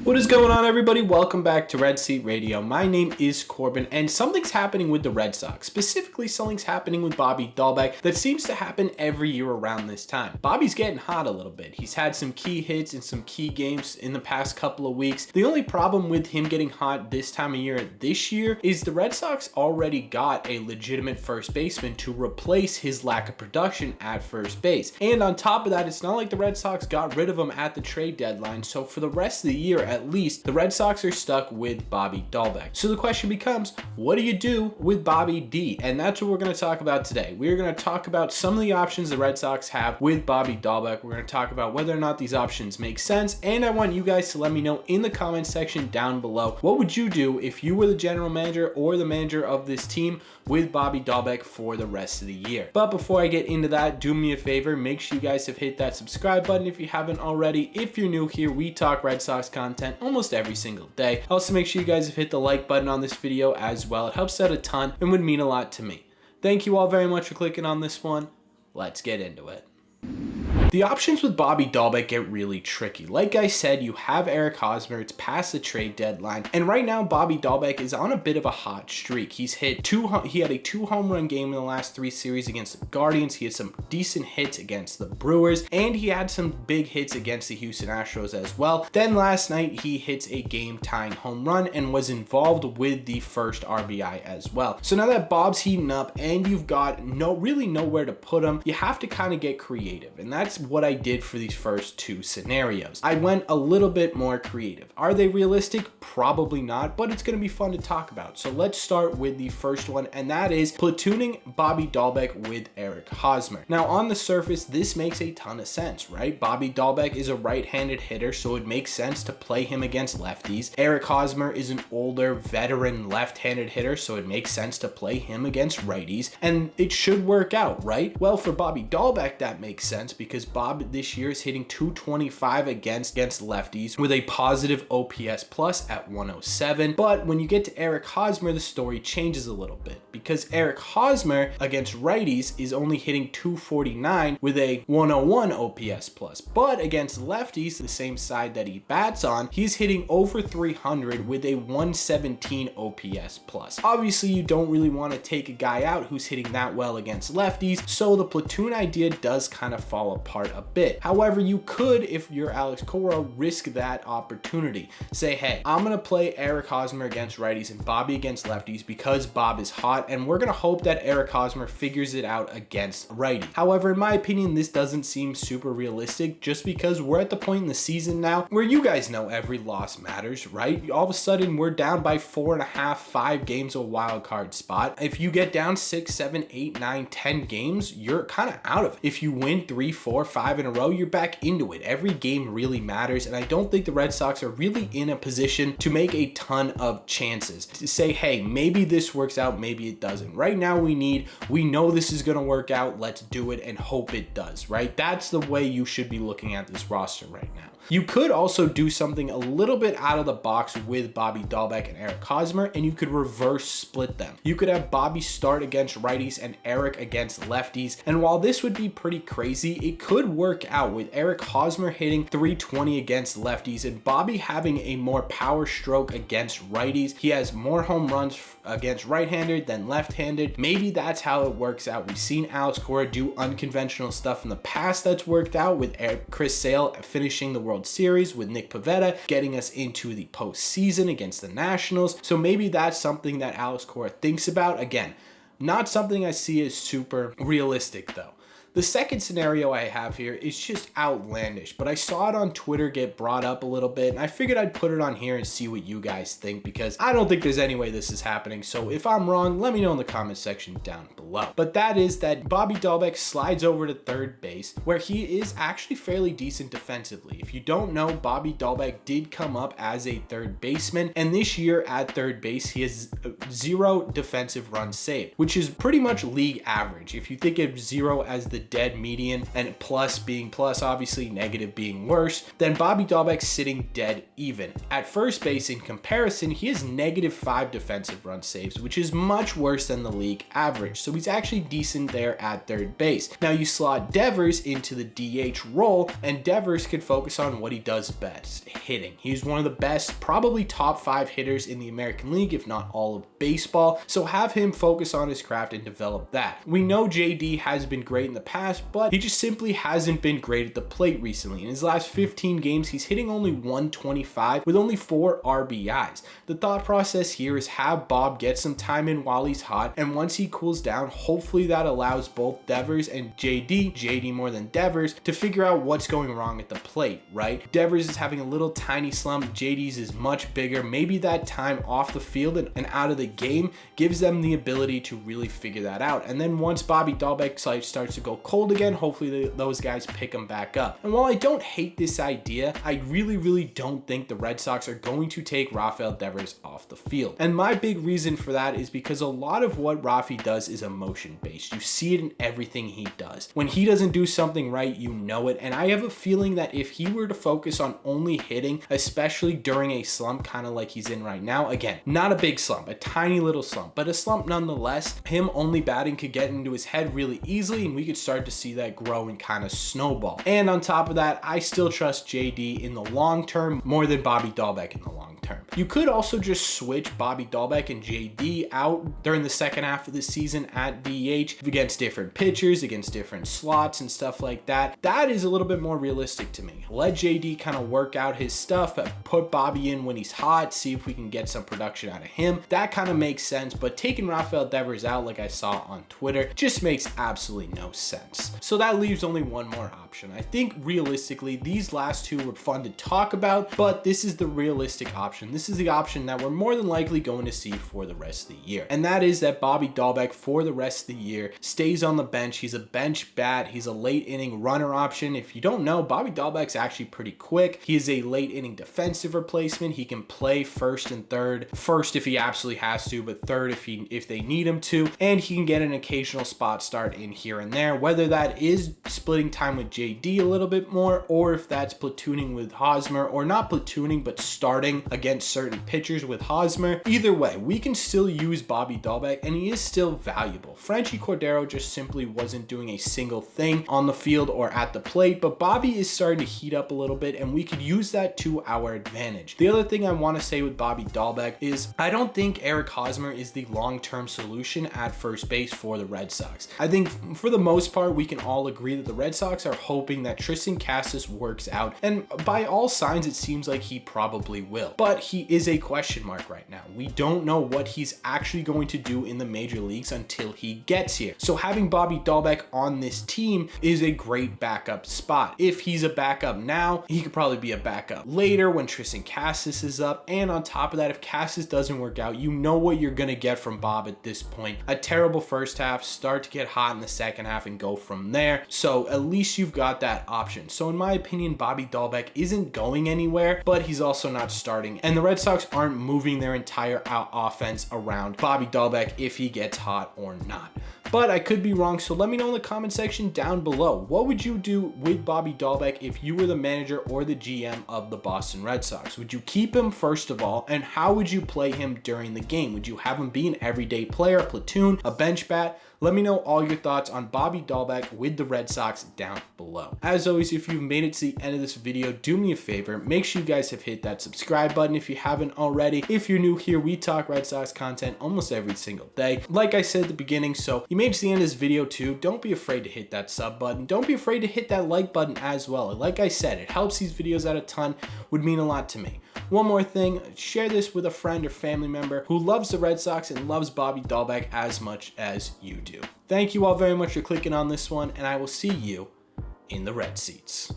What is going on, everybody? Welcome back to Red Seat Radio. My name is Corbin, and something's happening with the Red Sox. Specifically, something's happening with Bobby Dalbec that seems to happen every year around this time. Bobby's getting hot a little bit. He's had some key hits in some key games in the past couple of weeks. The only problem with him getting hot this time of year this year is the Red Sox already got a legitimate first baseman to replace his lack of production at first base. And on top of that, it's not like the Red Sox got rid of him at the trade deadline. So for the rest of the year, at least, the Red Sox are stuck with Bobby Dalbec. So the question becomes, what do you do with Bobby D? And that's what we're going to talk about today. We're going to talk about some of the options the Red Sox have with Bobby Dalbec. We're going to talk about whether or not these options make sense. And I want you guys to let me know in the comment section down below, what would you do if you were the general manager or the manager of this team with Bobby Dalbec for the rest of the year? But before I get into that, do me a favor, make sure you guys have hit that subscribe button if you haven't already. If you're new here, we talk Red Sox content almost every single day. Also, make sure you guys have hit the like button on this video as well. It helps out a ton and would mean a lot to me. Thank you all very much for clicking on this one. Let's get into it. The options with Bobby Dalbec get really tricky. Like I said, you have Eric Hosmer, it's past the trade deadline, and right now Bobby Dalbec is on a bit of a hot streak. He had a 2 home run game in the last 3 series against the Guardians. He had some decent hits against the Brewers, and he had some big hits against the Houston Astros as well. Then last night he hits a game-tying home run and was involved with the first RBI as well. So now that Bob's heating up and you've got really nowhere to put him, you have to kind of get creative, and that's what I did for these first 2 scenarios. I went a little bit more creative. Are they realistic? Probably not, but it's going to be fun to talk about. So let's start with the first one, and that is platooning Bobby Dalbec with Eric Hosmer. Now, on the surface, this makes a ton of sense, right? Bobby Dalbec is a right-handed hitter, so it makes sense to play him against lefties. Eric Hosmer is an older, veteran left-handed hitter, so it makes sense to play him against righties, and it should work out, right? Well, for Bobby Dalbec, that makes sense because Bob this year is hitting 225 against lefties with a positive OPS plus at 107. But when you get to Eric Hosmer, the story changes a little bit because Eric Hosmer against righties is only hitting 249 with a 101 OPS plus. But against lefties, the same side that he bats on, he's hitting over 300 with a 117 OPS plus. Obviously, you don't really want to take a guy out who's hitting that well against lefties, so the platoon idea does kind of fall apart a bit. However, you could, if you're Alex Cora, risk that opportunity. Say, hey, I'm going to play Eric Hosmer against righties and Bobby against lefties because Bob is hot, and we're going to hope that Eric Hosmer figures it out against righty. However, in my opinion, this doesn't seem super realistic just because we're at the point in the season now where you guys know every loss matters, right? All of a sudden, we're down by 4.5, 5 games a wild card spot. If you get down 6, 7, 8, 9, 10 games, you're kind of out of it. If you win 3, 4, 5 in a row, you're back into it. Every game really matters, and I don't think the Red Sox are really in a position to make a ton of chances to say, hey, maybe this works out, maybe it doesn't. Right now we know this is going to work out, let's do it and hope it does, right? That's the way you should be looking at this roster right now. You could also do something a little bit out of the box with Bobby Dalbec and Eric Hosmer, and you could reverse split them. You could have Bobby start against righties and Eric against lefties, and while this would be pretty crazy, it could work out with Eric Hosmer hitting 320 against lefties and Bobby having a more power stroke against righties. He has more home runs against right-handed than left-handed. Maybe that's how it works out. We've seen Alex Cora do unconventional stuff in the past that's worked out, with Chris Sale finishing the World Series, with Nick Pivetta getting us into the postseason against the Nationals. So maybe that's something that Alex Cora thinks about. Again, not something I see as super realistic though. The second scenario I have here is just outlandish, but I saw it on Twitter get brought up a little bit, and I figured I'd put it on here and see what you guys think, because I don't think there's any way this is happening. So if I'm wrong, let me know in the comment section down below. But that is that Bobby Dalbec slides over to third base, where he is actually fairly decent defensively. If you don't know, Bobby Dalbec did come up as a third baseman, and this year at third base, he has 0 defensive runs saved, which is pretty much league average. If you think of 0 as the dead median, and plus being plus, obviously negative being worse, then Bobby Dalbec's sitting dead even. At first base, in comparison, he has -5 defensive run saves, which is much worse than the league average, so he's actually decent there at third base. Now you slot Devers into the DH role, and Devers could focus on what he does best, hitting. He's one of the best, probably top 5 hitters in the American League, if not all of baseball, so have him focus on his craft and develop that. We know JD has been great in the past, but he just simply hasn't been great at the plate recently. In his last 15 games, he's hitting only 125 with only 4 RBIs. The thought process here is have Bob get some time in while he's hot, and once he cools down, hopefully that allows both Devers and JD more than Devers, to figure out what's going wrong at the plate, right? Devers is having a little tiny slump, JD's is much bigger. Maybe that time off the field and out of the game gives them the ability to really figure that out. And then once Bobby Dalbec starts to go cold again, hopefully those guys pick him back up. And while I don't hate this idea, I really don't think the Red Sox are going to take Rafael Devers off the field. And my big reason for that is because a lot of what Rafi does is emotion based. You see it in everything he does. When he doesn't do something right, you know it. And I have a feeling that if he were to focus on only hitting, especially during a slump, kind of like he's in right now, again, not a big slump, a tiny little slump, but a slump nonetheless, him only batting could get into his head really easily, and we could start to see that grow and kind of snowball. And on top of that, I still trust JD in the long term more than Bobby Dalbec in the long term. You could also just switch Bobby Dalbec and JD out during the second half of the season at DH against different pitchers, against different slots and stuff like that. That is a little bit more realistic to me. Let JD kind of work out his stuff, put Bobby in when he's hot, see if we can get some production out of him. That kind of makes sense, but taking Rafael Devers out, like I saw on Twitter, just makes absolutely no sense. So that leaves only one more option. I think realistically, these last two were fun to talk about, but this is the realistic option. This is the option that we're more than likely going to see for the rest of the year. And that is that Bobby Dalbec for the rest of the year stays on the bench. He's a bench bat. He's a late inning runner option. If you don't know, Bobby Dalbec's actually pretty quick. He is a late inning defensive replacement. He can play first and third. First if he absolutely has to, but third if they need him to. And he can get an occasional spot start in here and there, whether that is splitting time with JD a little bit more, or if that's platooning with Hosmer, or not platooning, but starting against certain pitchers with Hosmer. Either way, we can still use Bobby Dalbec, and he is still valuable. Franchy Cordero just simply wasn't doing a single thing on the field or at the plate, but Bobby is starting to heat up a little bit, and we could use that to our advantage. The other thing I want to say with Bobby Dalbec is I don't think Eric Hosmer is the long-term solution at first base for the Red Sox. I think for the most part, we can all agree that the Red Sox are hoping that Tristan Casas works out, and by all signs, it seems like he probably will. But he is a question mark right now. We don't know what he's actually going to do in the major leagues until he gets here. So having Bobby Dalbec on this team is a great backup spot. If he's a backup now, he could probably be a backup later when Tristan Casas is up. And on top of that, if Casas doesn't work out, you know what you're going to get from Bob at this point. A terrible first half, start to get hot in the second half and go from there. So at least you've got that option. So in my opinion, Bobby Dalbec isn't going anywhere, but he's also not starting. And the Red Sox aren't moving their entire offense around Bobby Dalbec if he gets hot or not. But I could be wrong, so let me know in the comment section down below. What would you do with Bobby Dalbec if you were the manager or the GM of the Boston Red Sox? Would you keep him first of all, and how would you play him during the game? Would you have him be an everyday player, a platoon, a bench bat? Let me know all your thoughts on Bobby Dalbec with the Red Sox down below. As always, if you've made it to the end of this video, do me a favor, make sure you guys have hit that subscribe button if you haven't already. If you're new here, we talk Red Sox content almost every single day. Like I said at the beginning, so you made it to the end of this video too, don't be afraid to hit that sub button. Don't be afraid to hit that like button as well. Like I said, it helps these videos out a ton, would mean a lot to me. One more thing, share this with a friend or family member who loves the Red Sox and loves Bobby Dalbec as much as you do. Thank you all very much for clicking on this one, and I will see you in the red seats.